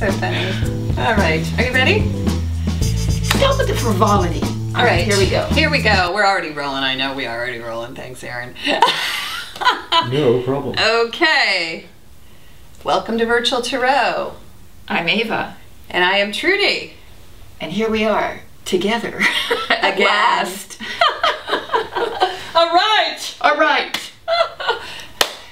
so funny. All right, are you ready? Stop with the frivolity. All right, here we go. Here we go. We're already rolling. I know we are already rolling. Thanks, Aaron. No problem. Okay. Welcome to Virtual Tarot. I'm Ava. And I am Trudy. And here we are, together. At Again. last. All right. All right.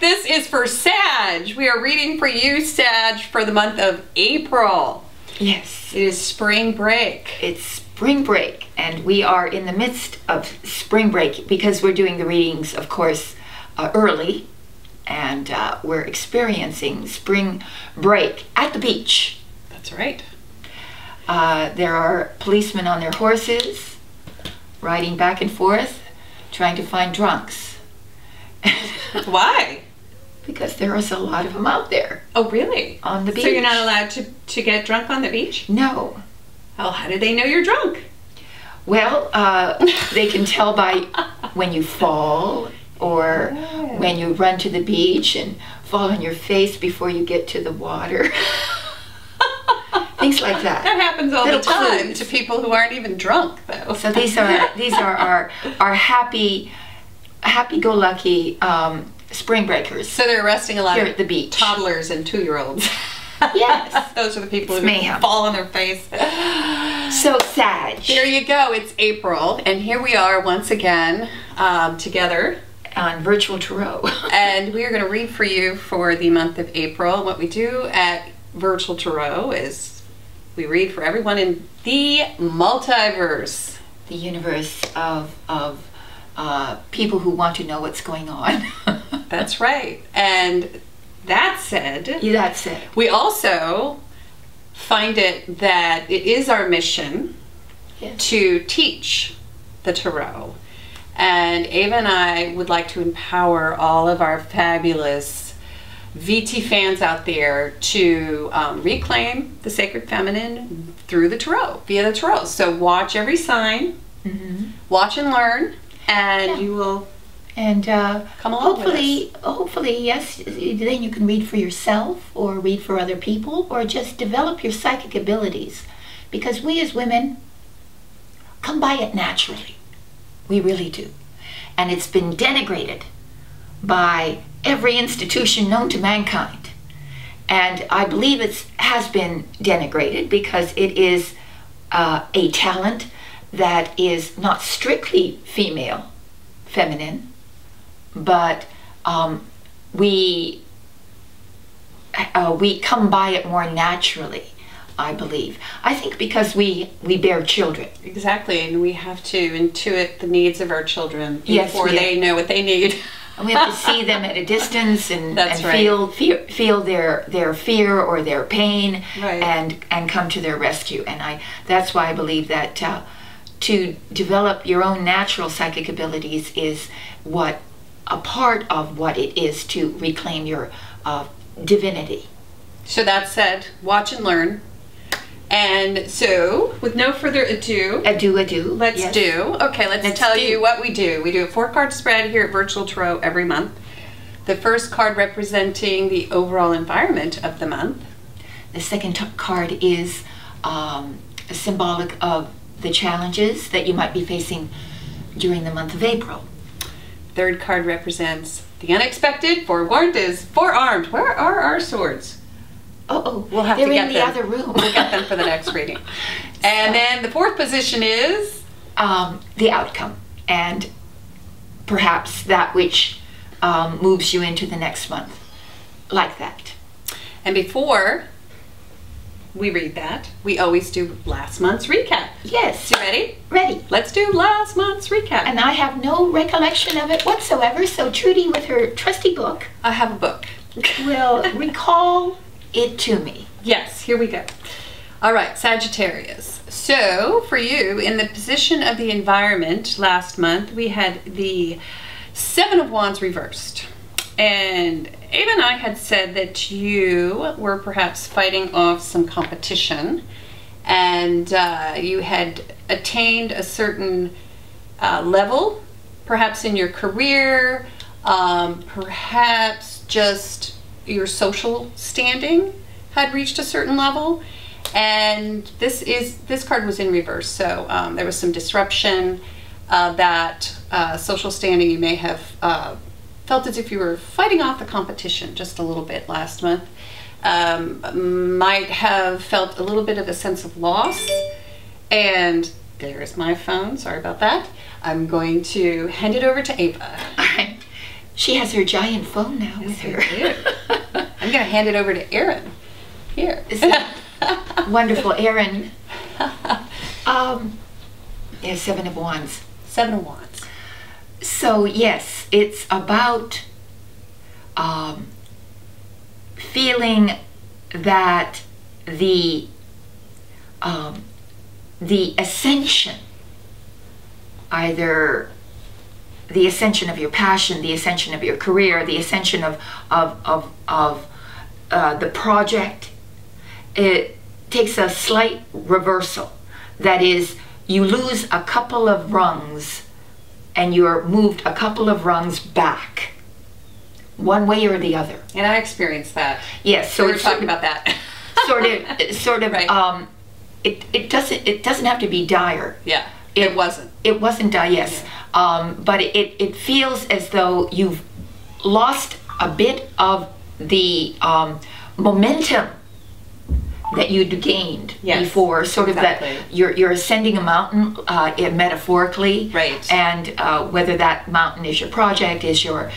This is for Sag. We are reading for you, Sag, for the month of April. Yes. It is spring break. It's spring break, and we are in the midst of spring break because we're doing the readings, of course, early, and we're experiencing spring break at the beach. That's right. There are policemen on their horses, riding back and forth, trying to find drunks. Why? Because there is a lot of them out there. Oh, really? On the beach. So you're not allowed to get drunk on the beach? No. Oh, how do they know you're drunk? Well, they can tell by when you fall, or when you run to the beach and fall on your face before you get to the water. Things like that. That happens all Little the time clues. to people who aren't even drunk, though. So these are our happy-go-lucky spring breakers. So they're arresting a lot Here of at the beach. toddlers and 2-year-olds. Yes. Those are the people It's who mayhem. fall on their face. So Sag. There you go. It's April, and here we are once again together On Virtual Tarot. and we are going to read for you for the month of April. What we do at Virtual Tarot is we read for everyone in the multiverse. The universe of people who want to know what's going on. That's right. And that said, That's it. we also find it that it is our mission Yes. to teach the tarot. And Ava and I would like to empower all of our fabulous VT fans out there to reclaim the sacred feminine through the tarot, via the tarot. So watch every sign, watch and learn, and you will And come along with hopefully, yes, then you can read for yourself or read for other people or just develop your psychic abilities. Because we as women come by it naturally. We really do. And it's been denigrated by every institution known to mankind. And I believe it has been denigrated because it is a talent that is not strictly feminine, but we come by it more naturally, I believe. I think because we bear children. Exactly, and we have to intuit the needs of our children Yes, before they know what they need. And we have to see them at a distance and, That's and right. feel their fear or their pain, Right. and come to their rescue. And that's why I believe that to develop your own natural psychic abilities is a part of what it is to reclaim your divinity. So that said, watch and learn. And so, with no further ado, Adieu. let's Yes. do. Okay, let's tell do. you what we do. We do a 4-card spread here at Virtual Tarot every month. The first card representing the overall environment of the month. The second card is symbolic of the challenges that you might be facing during the month of April. Third card represents the unexpected. Forewarned is forearmed. Where are our swords? We'll have they're to get in the them. other room. We'll get them for the next reading. And then the fourth position is the outcome, and perhaps that which moves you into the next month, like that. And before we read that, we always do last month's recap. Yes. You ready? Ready. Let's do last month's recap. And I have no recollection of it whatsoever, so Trudy, with her trusty book, I have a book. will recall it to me. Yes, here we go. All right, Sagittarius. So for you, in the position of the environment last month, we had the 7 of Wands reversed. And Ava and I had said that you were perhaps fighting off some competition, and you had attained a certain level, perhaps in your career, perhaps just your social standing, had reached a certain level. And this card was in reverse, so there was some disruption. That social standing, you may have felt as if you were fighting off the competition just a little bit last month. Might have felt a little bit of a sense of loss. And there's my phone, sorry about that. I'm going to hand it over to Ava. All right. She has her giant phone now with her. I'm going to hand it over to Erin. Here. Wonderful, Erin. Yeah, Seven of Wands. Seven of Wands. So yes, it's about feeling that the ascension, either the ascension of your passion, the ascension of your career, the ascension of the project, it takes a slight reversal. That is, you lose a couple of rungs and you're moved a couple of rungs back, one way or the other. And I experienced that. Yes, so we're talking about that. sort of. Right. It doesn't have to be dire. Yeah. It wasn't. It wasn't dire. Yes. Yeah. But it feels as though you've lost a bit of the momentum that you'd gained before, sort of exactly. That you're ascending a mountain metaphorically, right? And whether that mountain is your project, is your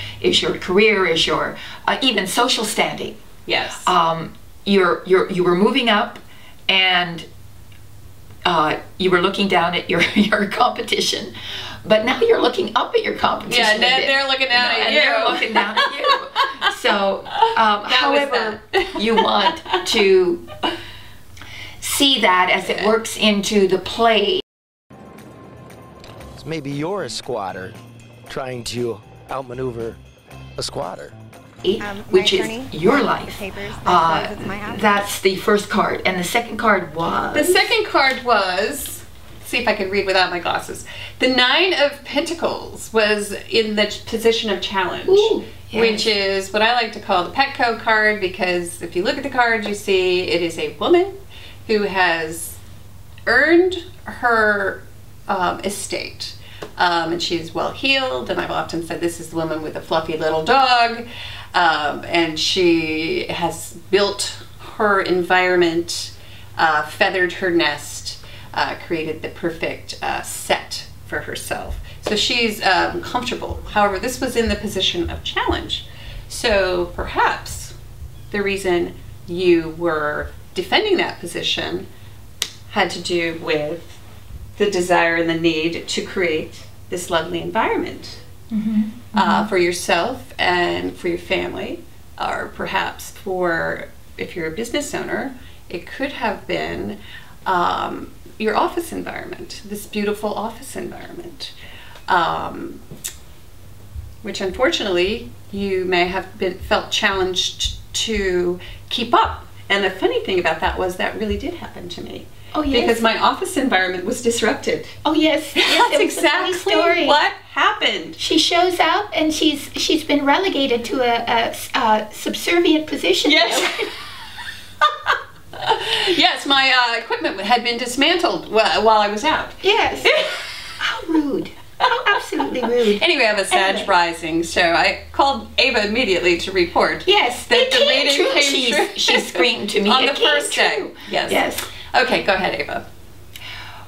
career, is your even social standing. Yes. You were moving up, and you were looking down at your competition, but now you're looking up at your competition. Yeah, they're looking down at you. They're looking down at you. So, however you want to see that as it works into the play. So maybe you're a squatter trying to outmaneuver a squatter. Which is your life. That's the first card. And the second card was? The second card was, see if I can read without my glasses. The Nine of Pentacles was in the position of challenge. Ooh, yes. Which is what I like to call the Petco card, because if you look at the card, you see it is a woman who has earned her estate. And she's well heeled, and I've often said this is the woman with a fluffy little dog. And she has built her environment, feathered her nest, created the perfect set for herself. So she's comfortable. However, this was in the position of challenge. So perhaps the reason you were defending that position had to do with the desire and the need to create this lovely environment. For yourself and for your family, or perhaps for, if you're a business owner, it could have been your office environment, this beautiful office environment, which unfortunately you may have felt challenged to keep up. And the funny thing about that was that really did happen to me. Oh, yes. Because my office environment was disrupted. Oh, yes. That's exactly what happened. She shows up and she's been relegated to a subservient position. Yes. Yes, my equipment had been dismantled while I was out. Yes. How rude. How absolutely rude. Anyway, I have a Sag rising, so I called Ava immediately to report. Yes, that the reading came true. She screamed to me on the first day. Yes. Yes. Okay, go ahead, Ava.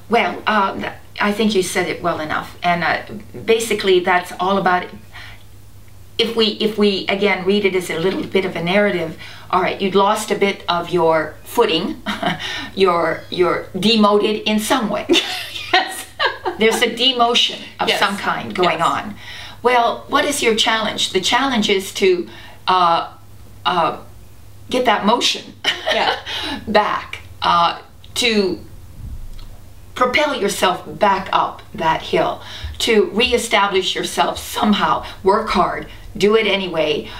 Well, I think you said it well enough, and basically that's all about it. If we again read it as a little bit of a narrative, all right, you'd lost a bit of your footing, you're demoted in some way. Yes. There's a demotion of some kind going on. Well, what is your challenge? The challenge is to get that motion back, to propel yourself back up that hill, to reestablish yourself somehow. Work hard, do it anyway,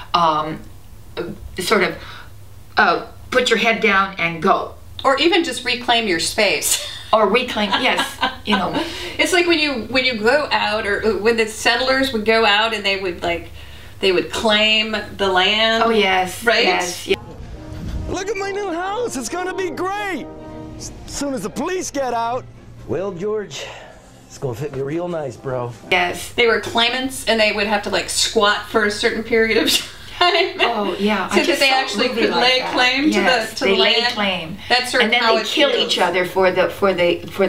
sort of put your head down and go. Or even just reclaim your space. Or reclaim, yes, you know. It's like when you go out, or when the settlers would go out and they would claim the land. Oh yes, right. Yes, yes. Look at my new house. It's gonna be great. As soon as the police get out. Well, George, it's gonna fit me real nice, bro. Yes. They were claimants, and they would have to like squat for a certain period of time. Oh yeah. So that they actually could lay claim to the they land. lay claim. That's sort of and then how they it kill feels. each other for the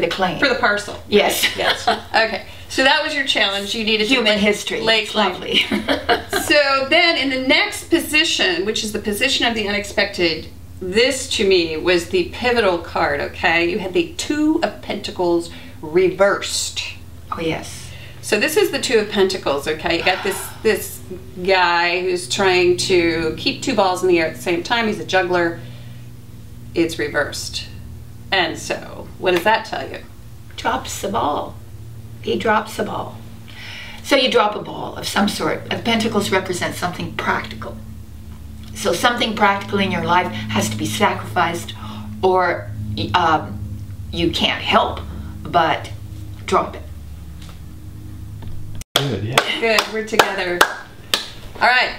claim. For the parcel. Yes. Yes. Okay. So that was your challenge. You needed Human to history. lay It's claim. lovely. So then in the next position, which is the position of the unexpected, this to me was the pivotal card, okay? You had the Two of Pentacles reversed. Oh yes. So this is the Two of Pentacles, okay? You got this guy who's trying to keep two balls in the air at the same time. He's a juggler. It's reversed. And so, what does that tell you? Drops the ball. He drops the ball. So you drop a ball of some sort. Pentacles represent something practical. So something practical in your life has to be sacrificed, or you can't help but drop it. Good, yeah. Good, we're together. All right.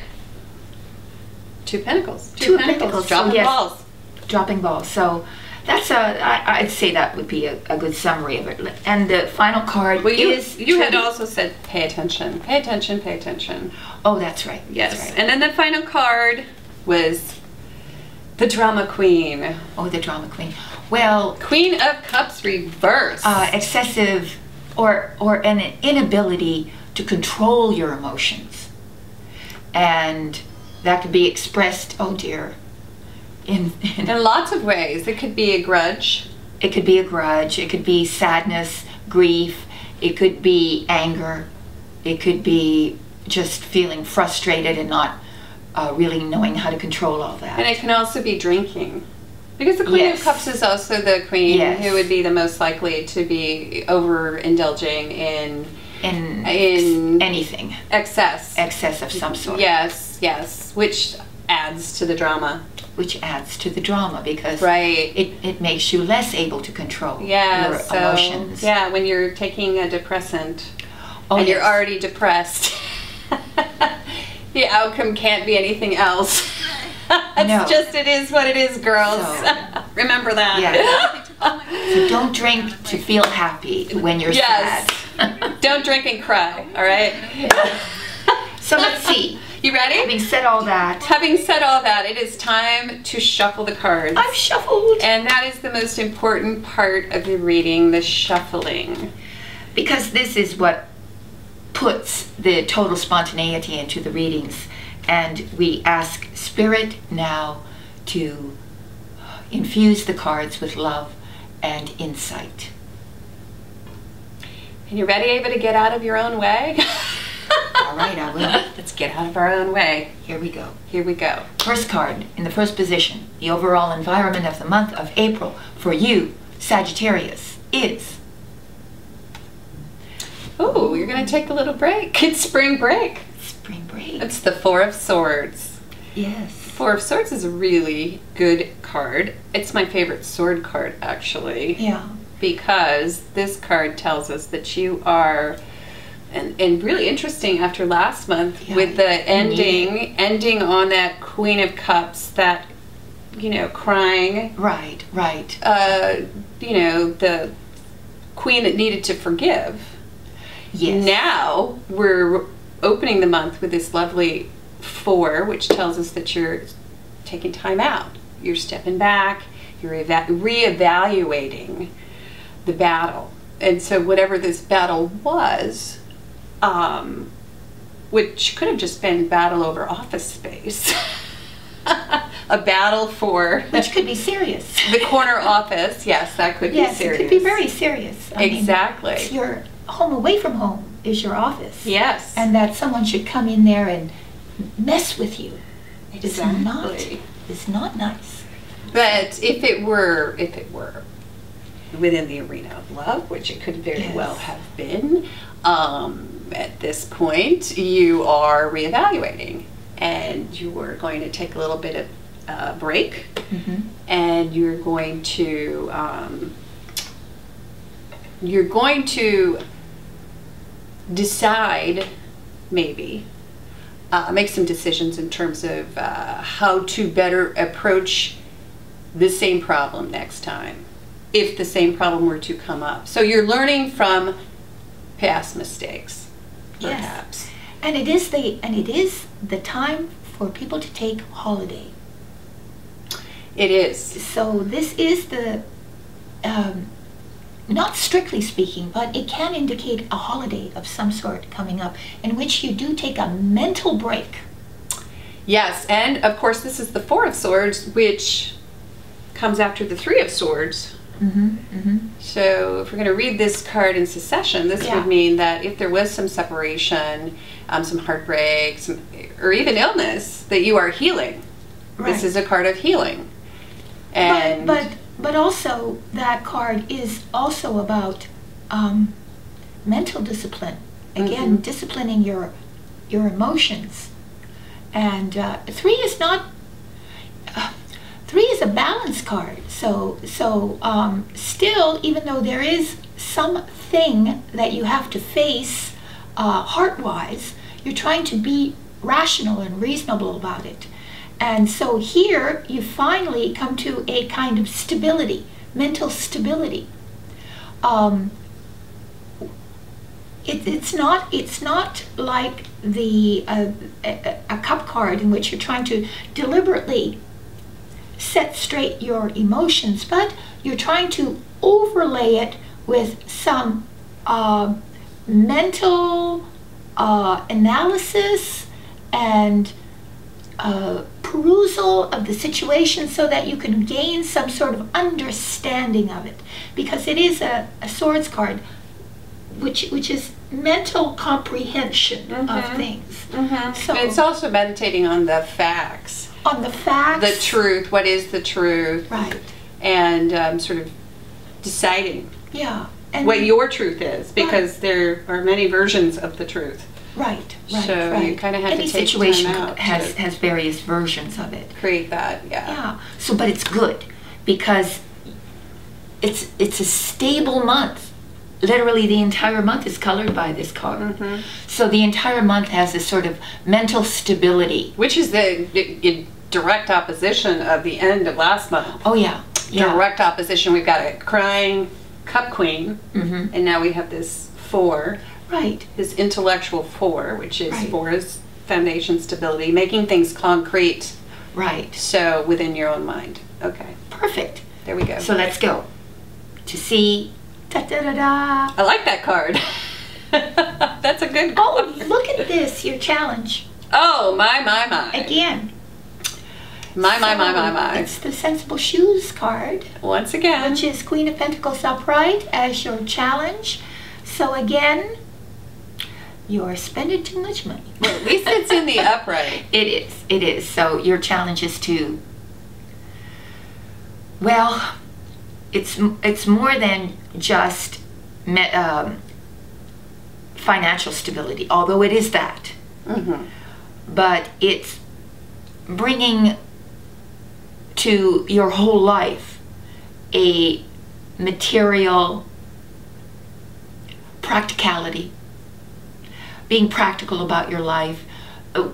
Two Pentacles. Two of Pentacles. Dropping So, yes. balls. Dropping balls. So that's I'd say that would be a good summary of it. And the final card Well, is you had Trudy. also said pay attention. Pay attention, pay attention. Oh, that's right. Yes. That's right. And then the final card was the Drama Queen. Oh, the drama queen. Well, Queen of Cups reversed. excessive or an inability to control your emotions, and that could be expressed, oh dear, in lots of ways. It could be a grudge. it could be a grudge, it could be sadness, grief, it could be anger, it could be just feeling frustrated and not really knowing how to control all that. And it can also be drinking. Because the Queen Yes. of Cups is also the queen Yes. who would be the most likely to be overindulging in in anything, excess. excess of some sort. Yes, yes. Which adds to the drama. Which adds to the drama because Right. it makes you less able to control Yeah, your so, emotions. yeah, when you're taking a depressant Oh, and you're yes. already depressed, the outcome can't be anything else. It's No. just, it is what it is, girls. So- Remember that. Yeah. So don't drink to feel happy when you're Yes. sad. Don't drink and cry, all right? So let's see. You ready? Having said all that, Having said all that, it is time to shuffle the cards. I've shuffled. And that is the most important part of the reading, the shuffling. Because this is what puts the total spontaneity into the readings. And we ask Spirit now to infuse the cards with love and insight. And you ready, Ava, to get out of your own way? All right, I will. Let's get out of our own way. Here we go. Here we go. First card, in the first position, the overall environment of the month of April for you, Sagittarius, is... Ooh, you're going to take a little break. It's spring break. Spring break. It's the Four of Swords. Yes. Four of Swords is a really good card. It's my favorite sword card, actually. Yeah. Because this card tells us that you are... And really interesting after last month, Yeah, with the indeed. ending on that Queen of Cups, that, you know, crying, Right, right. you know, the queen that needed to forgive. Yes. Now we're opening the month with this lovely four, which tells us that you're taking time out. You're stepping back, you're reevaluating the battle. And so whatever this battle was, which could have just been battle over office space, a battle for Which could be serious. the corner office. Yes, that could be Yes, serious. it could be very serious. I mean, Exactly. it's your home away from home is your office. Yes. And that someone should come in there and mess with you. Exactly. It's not nice. But if it were within the arena of love, which it could very Yes. well have been, at this point, you are reevaluating, and you are going to take a little bit of break, Mm-hmm. and you're going to decide, maybe, make some decisions in terms of how to better approach the same problem next time, if the same problem were to come up. So you're learning from past mistakes, perhaps. Yes. And it is the time for people to take holiday. It is. So this is the, not strictly speaking, but it can indicate a holiday of some sort coming up in which you do take a mental break. Yes, and of course this is the Four of Swords, which comes after the Three of Swords. So if we're going to read this card in succession, this would mean that if there was some separation, some heartbreak, or even illness, that you are healing. Right. This is a card of healing. And but also that card is also about mental discipline. Again, disciplining your emotions. And three is not. Three is a balance card. So still, even though there is something that you have to face heart-wise, you're trying to be rational and reasonable about it. And so here you finally come to a kind of stability, mental stability. It's not like a cup card in which you're trying to deliberately set straight your emotions, but you're trying to overlay it with some mental analysis and perusal of the situation so that you can gain some sort of understanding of it, because it is a swords card which is mental comprehension of things. So and it's also meditating on the facts. On the facts. The truth, what is the truth. Right. And sort of deciding And what your truth is, because there are many versions of the truth. Right. So you kind of have Any to take situation time out has various versions of it. create that, Yeah. So, but it's good because it's a stable month. Literally, the entire month is colored by this card. So the entire month has this sort of mental stability, which is the direct opposition of the end of last month. Oh yeah. Direct opposition. We've got a crying cup queen, and now we have this four. Right. This intellectual four, which is four is foundation stability, making things concrete. Right. So within your own mind. Okay. Perfect. There we go. So let's go to see. Da, da, da, da. I like that card. That's a good card. Oh, look at this, your challenge. Oh, my. Again. My. It's the Sensible Shoes card. Once again. Which is Queen of Pentacles upright as your challenge. So again, you're spending too much money. Well, at least it's in the upright. It is. So your challenge is to, well, it's more than just financial stability, although it is that. But it's bringing to your whole life a material practicality, being practical about your life,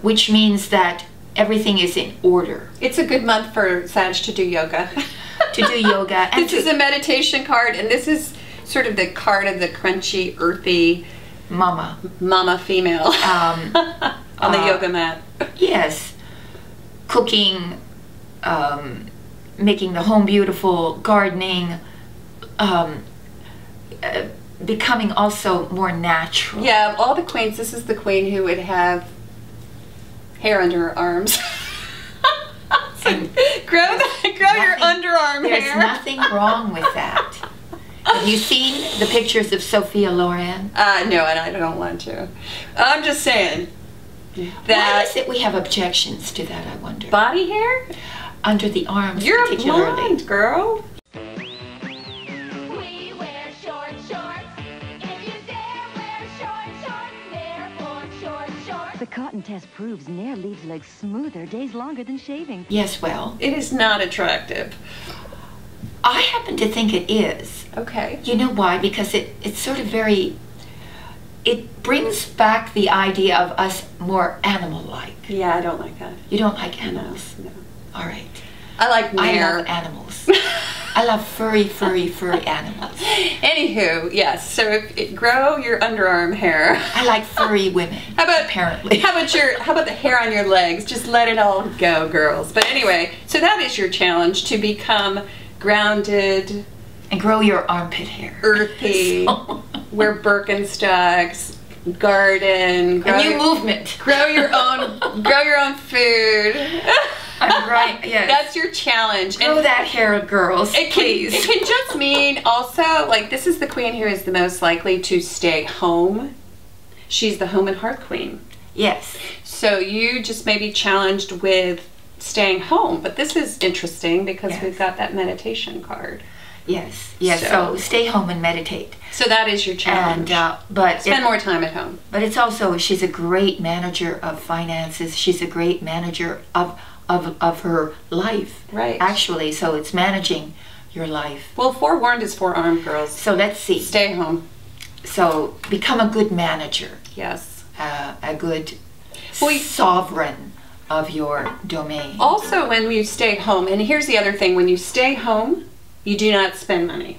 which means that everything is in order. It's a good month for Sag to do yoga. And this is a meditation card, and this is sort of the card of the crunchy, earthy mama female on the yoga mat. Yes, cooking, making the home beautiful, gardening, becoming also more natural. Yeah, of all the queens, this is the queen who would have hair under her arms. grow your underarm hair. There's nothing wrong with that. Have you seen the pictures of Sophia Loren? No, and I don't want to. I'm just saying that. Why is it we have objections to that, I wonder? Body hair? Under the arms, You're particularly. blonde, girl. We wear short shorts. If you dare wear short shorts, therefore short shorts. The cotton test proves Nair leaves legs smoother days longer than shaving. Yes, well, It is not attractive. I happen to think it is. Okay. You know why? Because it's sort of very, it brings back the idea of us more animal-like. Yeah, I don't like that. You don't like animals? No. All right. I like I nair. love animals. I love furry animals. Anywho, yes. So grow your underarm hair. I like furry women. Apparently. How about the hair on your legs? Just let it all go, girls. But anyway, so that is your challenge, to become grounded and grow your armpit hair. Earthy. Wear Birkenstocks. Garden. A new movement. Grow your own food. I'm right. Yes. That's your challenge. Grow that hair, girls. Please. It can just mean also, like, this is the queen who is the most likely to stay home. She's the home and hearth queen. Yes. So you just may be challenged with staying home. But this is interesting because we've got that meditation card. Yes. Yes. So stay home and meditate. So that is your challenge. And but spend more time at home. But it's also, she's a great manager of finances. She's a great manager of her life. Right. Actually, so it's managing your life. Well, forewarned is forearmed, girls. So let's see. Stay home. So become a good manager. Yes. A good sovereign of your domain. Also, when you stay home, and here's the other thing: when you stay home, you do not spend money.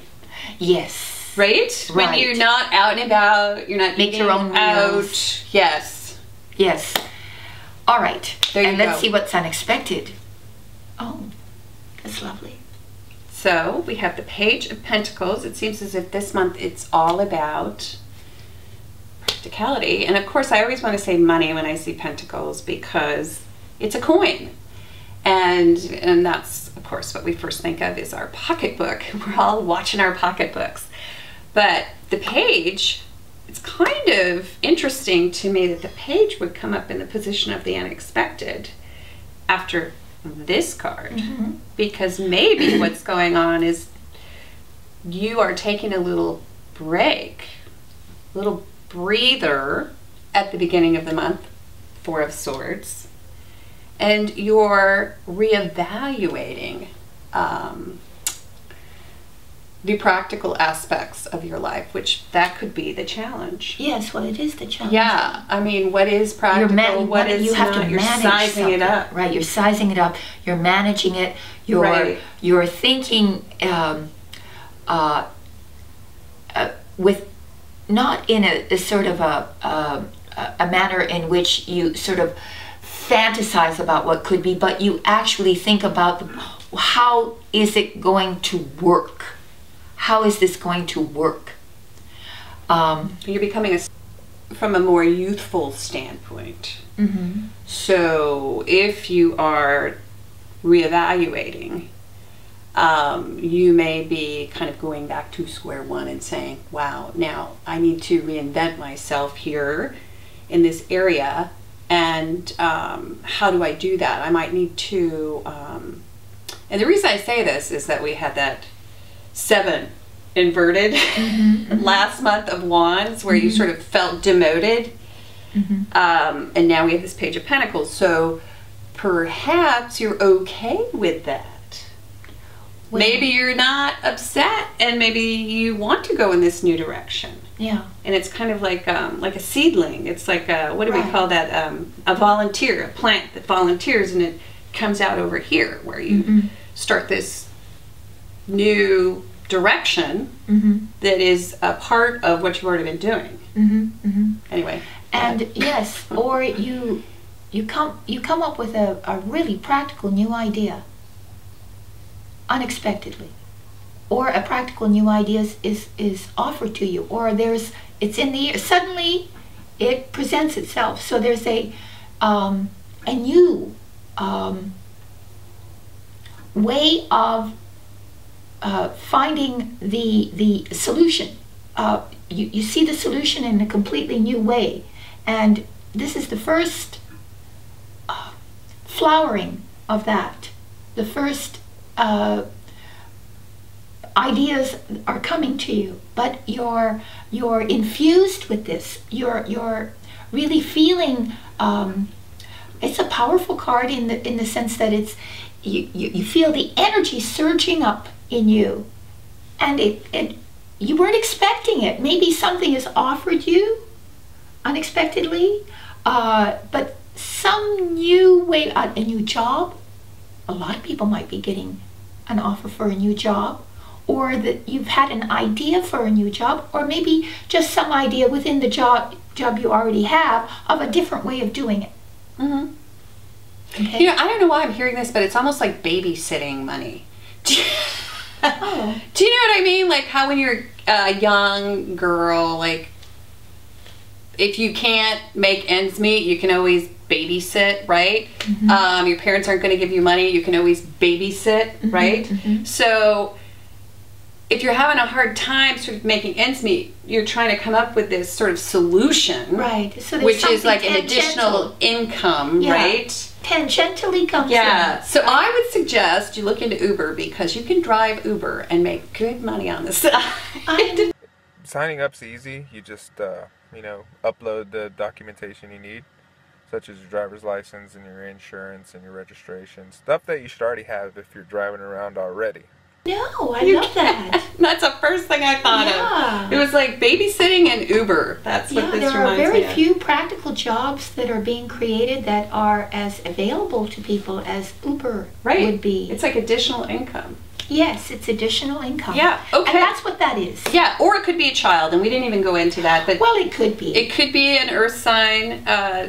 Yes. Right? When you're not out and about, you're not make your own meals. Yes. Yes. All right. And let's see what's unexpected. Oh, that's lovely. So we have the Page of Pentacles. It seems as if this month it's all about practicality. And of course, I always want to say money when I see pentacles because it's a coin. And that's, of course, what we first think of is our pocketbook. We're all watching our pocketbooks. But the page, it's kind of interesting to me that the page would come up in the position of the unexpected after this card. Because maybe what's going on is you are taking a little break, a little breather at the beginning of the month, Four of Swords, and you're reevaluating the practical aspects of your life, which that could be the challenge. Yes, well, it is the challenge. Yeah, I mean, what is practical? What is you have not? to You're manage sizing it up, right? You're sizing it up. You're managing it. You're thinking with not in a sort of a manner in which you sort of fantasize about what could be, but you actually think about how is it going to work? How is this going to work? You're becoming from a more youthful standpoint. So if you are reevaluating, you may be kind of going back to square one and saying, wow, now I need to reinvent myself here in this area. And how do I do that? I might need to, and the reason I say this is that we had that 7 inverted last month of Wands where you sort of felt demoted. And now we have this Page of Pentacles. So perhaps you're okay with that. Well, maybe you're not upset and maybe you want to go in this new direction. Yeah. And it's kind of like a seedling. It's like what do we call that? A volunteer, a plant that volunteers, and it comes out over here where you start this new direction that is a part of what you've already been doing. Anyway. And yes, or you come up with a really practical new idea unexpectedly. Or a practical new idea is offered to you, or it's in the air. Suddenly it presents itself. So there's a new way of finding the solution. You see the solution in a completely new way, and this is the first flowering of that. The first ideas are coming to you, but you're infused with this. You're really feeling. It's a powerful card in the sense that it's you feel the energy surging up in you, and you weren't expecting it. Maybe something is offered you unexpectedly, but some new way, a new job, a lot of people might be getting an offer for a new job, or that you've had an idea for a new job, or maybe just some idea within the job you already have of a different way of doing it. Mm-hmm. Okay? You know, I don't know why I'm hearing this, but it's almost like babysitting money. Oh. Do you know what I mean? Like how when you're a young girl, like if you can't make ends meet, you can always babysit, right? Mm-hmm. Your parents aren't going to give you money, you can always babysit, right? Mm-hmm. So if you're having a hard time sort of making ends meet, you're trying to come up with this sort of solution, Right. So there's which is something like an additional income, Yeah. right? Tangentially comes Yeah. in. So I would suggest you look into Uber because you can drive Uber and make good money on the side. Signing up's easy. You just, you know, upload the documentation you need, such as your driver's license and your insurance and your registration. Stuff that you should already have if you're driving around already. No, I love that. That's the first thing I thought Yeah. of. It was like babysitting and Uber. That's what Yeah, this there are reminds very me of. few practical jobs that are being created that are as available to people as Uber Right. would be. It's like additional income. Yes, it's additional income. Yeah, okay. And that's what that is. Yeah, or it could be a child, and we didn't even go into that, but Well, it could be. it could be an earth sign,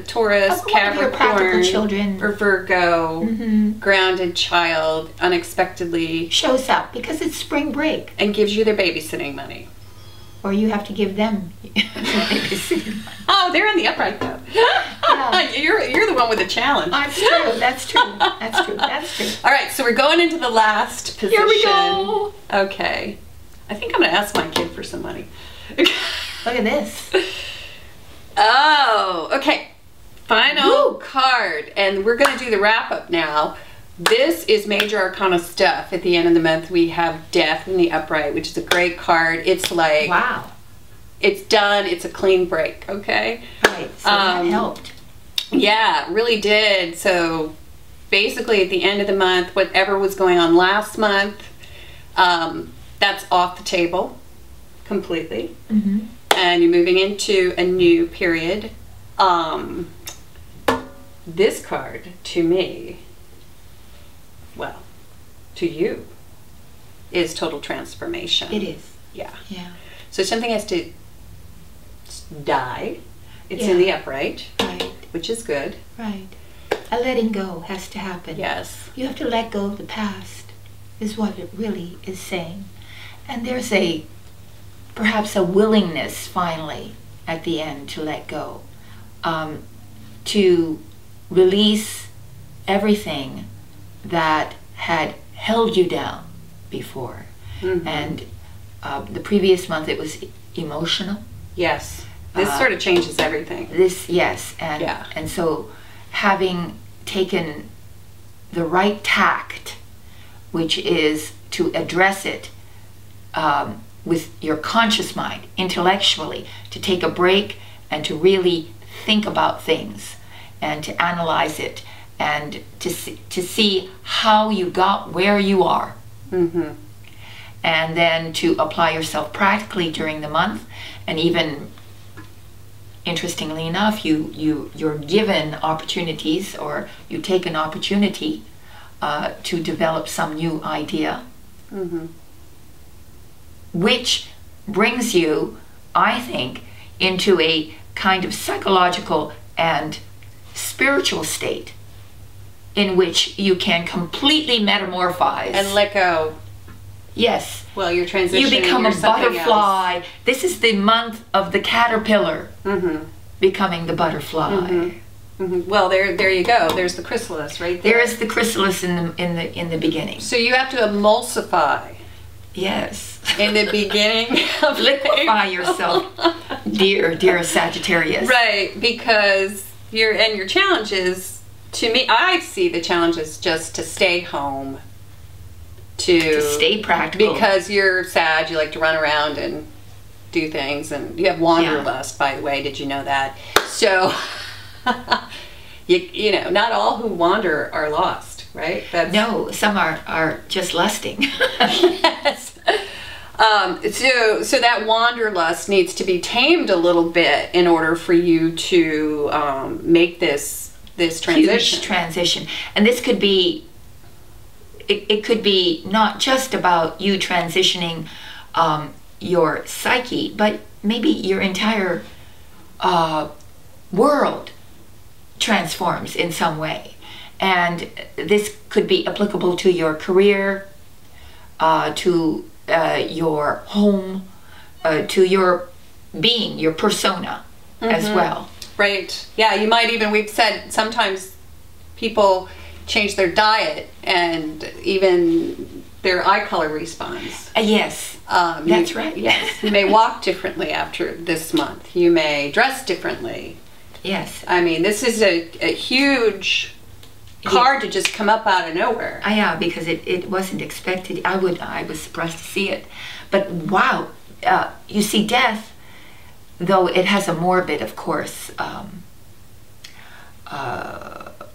Taurus, One of your practical Capricorn, children. or Virgo, Mhm. grounded child, unexpectedly, Shows up because it's spring break, and gives you their babysitting money. or you have to give them babysitting money. Oh, they're in the upright though. Yeah. You're the one with the challenge. That's true. That's true. That's true. That's true. All right, so we're going into the last position. Here we go. Okay. I think I'm going to ask my kid for some money. Look at this. Oh, okay. Final Woo. card. And we're going to do the wrap up now. This is major arcana stuff. At the end of the month, we have Death in the upright, which is a great card. It's like, Wow. it's done. It's a clean break, okay? Right. So that helped. Yeah, it really did. So basically at the end of the month, whatever was going on last month, that's off the table completely. Mm-hmm. And you're moving into a new period. This card, to me, well, to you, is total transformation. It is. Yeah. Yeah. So something has to die. It's Yeah. in the upright, Right. which is good. Right. A letting go has to happen. Yes. You have to let go of the past, is what it really is saying. And there's perhaps a willingness finally at the end to let go, to release everything that had held you down before. Mhm. And the previous month it was emotional. Yes. This sort of changes everything. This, yes, and Yeah. and so having taken the right tact, which is to address it with your conscious mind, intellectually, to take a break and to really think about things and to analyze it and to see how you got where you are. Mm-hmm. And then to apply yourself practically during the month, and even interestingly enough, you're given opportunities, or you take an opportunity to develop some new idea, Mm-hmm. which brings you, I think, into a kind of psychological and spiritual state in which you can completely metamorphose And let go. Yes. Well, you're transitioning. You become a you're something butterfly. This is the month of the caterpillar else. Mm-hmm. becoming the butterfly. Mm-hmm. Mm-hmm. Well, there you go. There's the chrysalis right there. There is the chrysalis in the beginning. So you have to emulsify Yes. in the beginning of Liquefy yourself, dear Sagittarius. Right, because your challenge is, to me, I see the challenge as just to stay home. To stay practical. Because you're Sag, you like to run around and do things, and you have wanderlust, by the way. Did you know that? So, you know, not all who wander are lost, right? That's, No, some are just lusting. Yes. So that wanderlust needs to be tamed a little bit in order for you to make this transition. Huge transition. And this could be it could be not just about you transitioning your psyche, but maybe your entire world transforms in some way. And this could be applicable to your career, to your home, to your being, your persona as well. Right. Yeah, you might even, we've said sometimes people change their diet and even their eye color responds. Yes, that's right. Yes, you may walk differently after this month. You may dress differently. Yes. I mean, this is a huge card to just come up out of nowhere. Yeah, because it wasn't expected. I was surprised to see it. But wow, you see death, though it has a morbid, of course,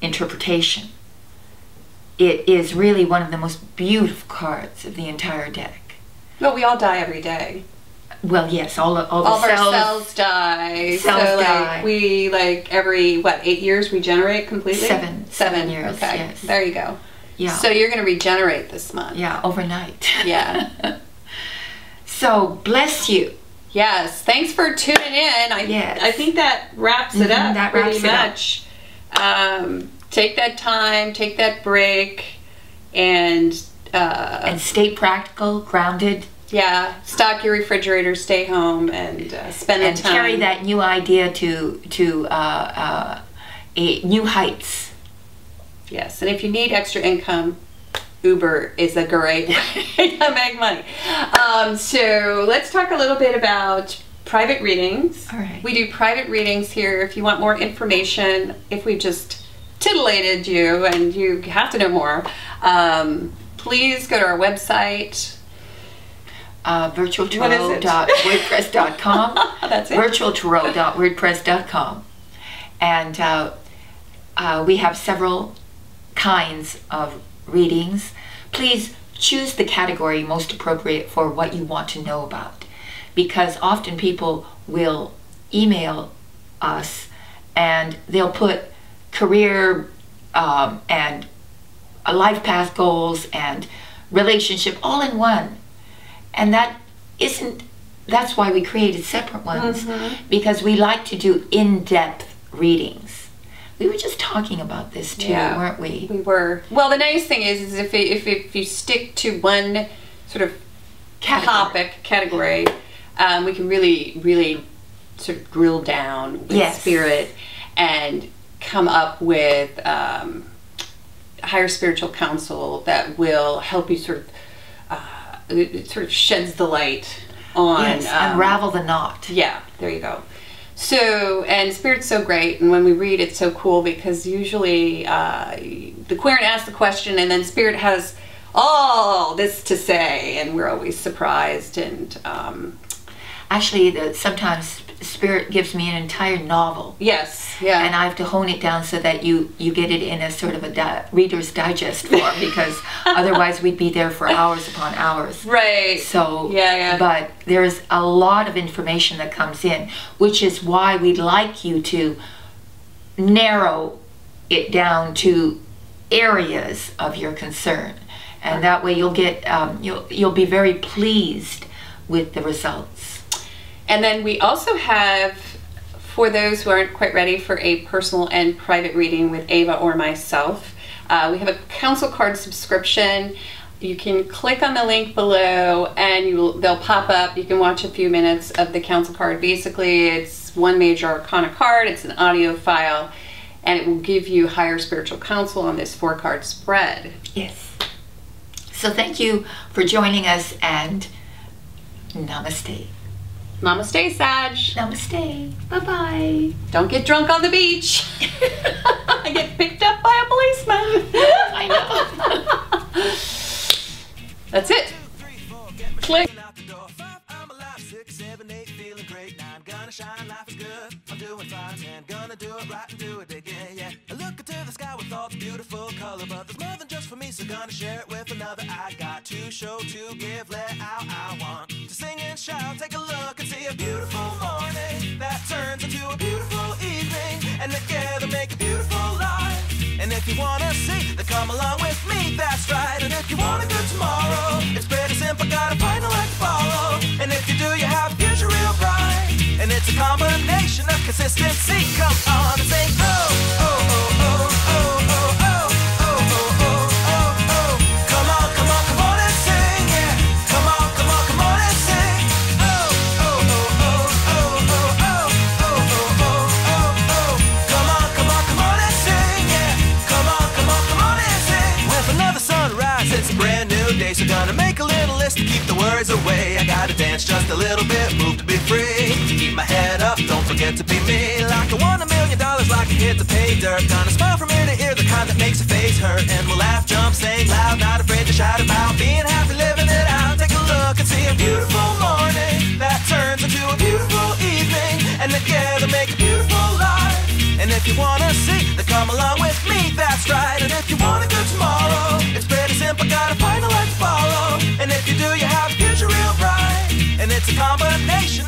interpretation. It is really one of the most beautiful cards of the entire deck. Well, we all die every day. Well, yes, all the all of our cells die. Cells so, die. We, every, 8 years regenerate completely? 7 years, okay. yes. There you go. Yeah. So you're going to regenerate this month. Yeah, overnight. Yeah. So, bless you. Yes. Thanks for tuning in. I think that wraps it up that pretty wraps it much. Take that time, take that break, and stay practical, grounded. Yeah, stock your refrigerator, stay home, and spend the time. Carry that new idea to new heights. Yes, and if you need extra income, Uber is a great way to make money. So let's talk a little bit about private readings. All right. We do private readings here. If you want more information, if we just titillated you and you have to know more, please go to our website. virtualtarot.wordpress.com. That's it. virtualtarot.wordpress.com. And we have several kinds of readings. Please choose the category most appropriate for what you want to know about, because often people will email us and they'll put career and life path goals and relationship all in one. And that's why we created separate ones, because we like to do in-depth readings. We were just talking about this too, weren't we? We were. Well, the nice thing is if you stick to one sort of category, we can really sort of drill down with spirit and come up with higher spiritual counsel that will help you sort of sheds the light on unravel the knot. Yeah, there you go. So, and Spirit's so great, and when we read, it's so cool because usually the querent asks the question, and then Spirit has all this to say, and we're always surprised. And actually, sometimes Spirit gives me an entire novel. Yes, yeah. And I have to hone it down so that you get it in a sort of a Reader's Digest form, because otherwise we'd be there for hours upon hours. Right. So, but there's a lot of information that comes in, which is why we'd like you to narrow it down to areas of your concern. And that way you'll get, you'll be very pleased with the results. And then we also have, for those who aren't quite ready for a personal and private reading with Ava or myself, we have a counsel card subscription. You can click on the link below and they'll pop up. You can watch a few minutes of the counsel card. Basically, it's one major arcana card. It's an audio file, and it will give you higher spiritual counsel on this 4-card spread. Yes. So thank you for joining us, and namaste. Namaste, Sag. Namaste. Bye-bye. Don't get drunk on the beach. I get picked up by a policeman. I know. That's it. Click. I'm alive, 6, 7, 8, feeling great. 9, gonna shine, life is good. I'm doing 5, 10, gonna do it right and do it again, yeah. I look into the sky with all its beautiful color, but there's more than just for me, so gonna share it with another. I got to show, to give, let out. I want to sing and shout, take a look and see a beautiful morning that turns into a beautiful evening, and together make a beautiful life. And if if you wanna see, then come along with me, that's right. And if you want a good tomorrow, it's pretty simple, gotta find a light to follow. And if you do, you have a future real bright. And it's a combination of consistency. Come on and sing, oh, oh, oh, oh, oh, oh, oh, oh, oh, oh, oh, oh. Come on, come on, come on and sing, yeah. Come on, come on, come on and sing. Oh, oh, oh, oh, oh, oh, oh, oh, oh, oh, oh, oh. Come on, come on, come on and sing, yeah. Come on, come on, come on and sing. With another sunrise, it's a brand new day, so gonna make a little list to keep the worries away. I gotta dance just a little bit, move to be free. Keep my head up, don't forget to be me. Like I won $1 million, like I hit the pay dirt. Gonna smile from ear to ear, the kind that makes your face hurt. And we'll laugh, jump, sing loud, not afraid to shout about being happy, living it out. Take a look and see a beautiful morning that turns into a beautiful evening, and together make a beautiful life. And if you wanna see, then come along with me, that's right. And if you want a good tomorrow, it's pretty simple, gotta find a light to follow. And if you do, you have a future real bright. And it's a combination